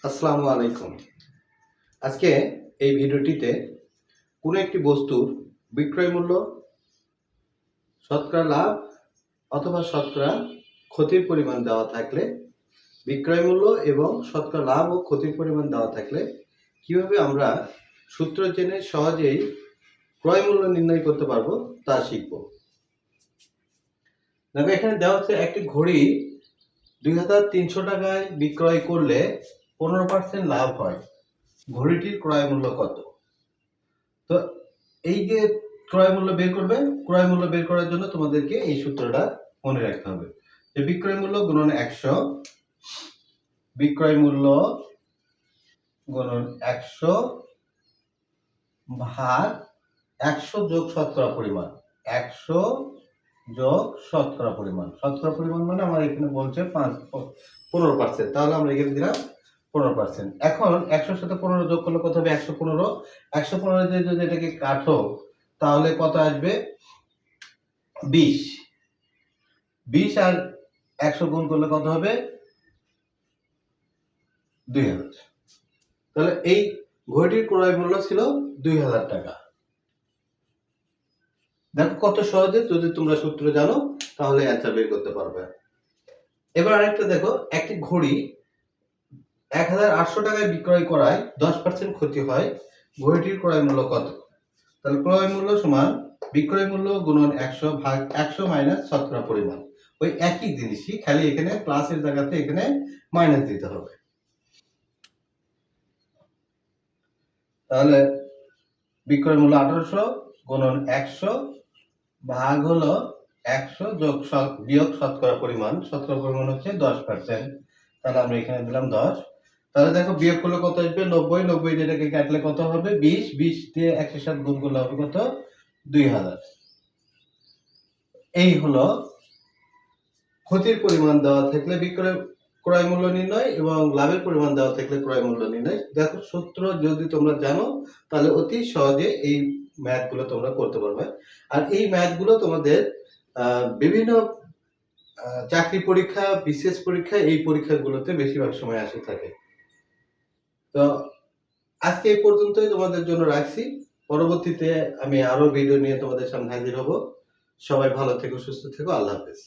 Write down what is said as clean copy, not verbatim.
আসসালামু আলাইকুম। আজকে এই ভিডিওটিতে কোনো একটি বস্তুর বিক্রয় মূল্য, শতকরা লাভ অথবা শতকরা ক্ষতির পরিমাণ দেওয়া থাকলে, বিক্রয় মূল্য এবং শতকরা লাভ ও ক্ষতির পরিমাণ দেওয়া থাকলে কিভাবে আমরা সূত্র জেনে সহজেই ক্রয় মূল্য নির্ণয় করতে পারবো তা শিখব। দেখো, এখানে দেওয়া হচ্ছে একটি ঘড়ি 2300 টাকায় বিক্রয় করলে 15% লাভ হয়। ঘড়িটির ক্রয় মূল্য কত? তো এই যে ক্রয় মূল্য বের করবে, ক্রয় মূল্য বের করার জন্য তোমাদেরকে এই সূত্রটা মনে রাখতে হবে যে বিক্রয় মূল্য গুণন 100, বিক্রয় মূল্য গুণন 100 ভাগ 100 যোগ শতকরা পরিমাণ। 100 যোগ শতকরা পরিমাণ। শতকরা পরিমাণ মানে আমার এখানে বলছে 15%, তাহলে আমরা এখানে দিলাম 15%। এখন 100 সাথে 15 যোগ করলে কত হবে? 115। 115 দিয়ে যদি এটাকে কাটো তাহলে কত আসবে? 20। 20 আর 100 গুণ করলে কত হবে? 2000। তাহলে এই ঘড়িটির ক্রয় মূল্য ছিল 2000 টাকা। দেখো কত সহজে, যদি তোমরা সূত্র জানো তাহলে অ্যান্সার বের করতে পারবে। এবার আরেকটা দেখো, একটি ঘড়ি 1800 টাকায় বিক্রয় করায় 10% ক্ষতি হয়, ঘড়িটির ক্রয় মূল্য কত? তাহলে ক্রয় মূল্য সমান বিক্রয় মূল্য গুণন 100 ভাগ 100 মাইনাস শতকরা পরিমাণ। ওই একই জিনিসই, খালি এখানে প্লাসের জায়গাতে এখানে মাইনাস দিতে হবে। তাহলে বিক্রয় মূল্য 1800 গুণন 100 ভাগ হলো 100 যোগ বিয়োগ শতকরা পরিমাণ। শতকরা পরিমাণ হচ্ছে 10%। তাহলে আমরা এখানে দিলাম 10। তাহলে দেখো বিয়োগ করলে কত আসবে? 90। 90 যেটাকে কাটলে কত হবে? 20। 20 দিয়ে 100 সাথে গুণ করলে হবে কত? 2000। এই হলো ক্ষতির পরিমাণ দেওয়া থাকলে ক্রয় মূল্য নির্ণয় এবং লাভের পরিমাণ দেওয়া থাকলে ক্রয় মূল্য নির্ণয়। দেখো, সূত্র যদি তোমরা জানো তাহলে অতি সহজে এই ম্যাথ গুলো তোমরা করতে পারবে। আর এই ম্যাথ গুলো তোমাদের বিভিন্ন চাকরি পরীক্ষা, বিশেষ পরীক্ষা, এই পরীক্ষাগুলোতে বেশিরভাগ সময় আসে থাকে। তো আজকে এই পর্যন্তই তোমাদের জন্য রাখছি। পরবর্তীতে আমি আরো ভিডিও নিয়ে তোমাদের সামনে হাজির হব। সবাই ভালো থেকো, সুস্থ থেকো। আল্লাহ হাফেজ।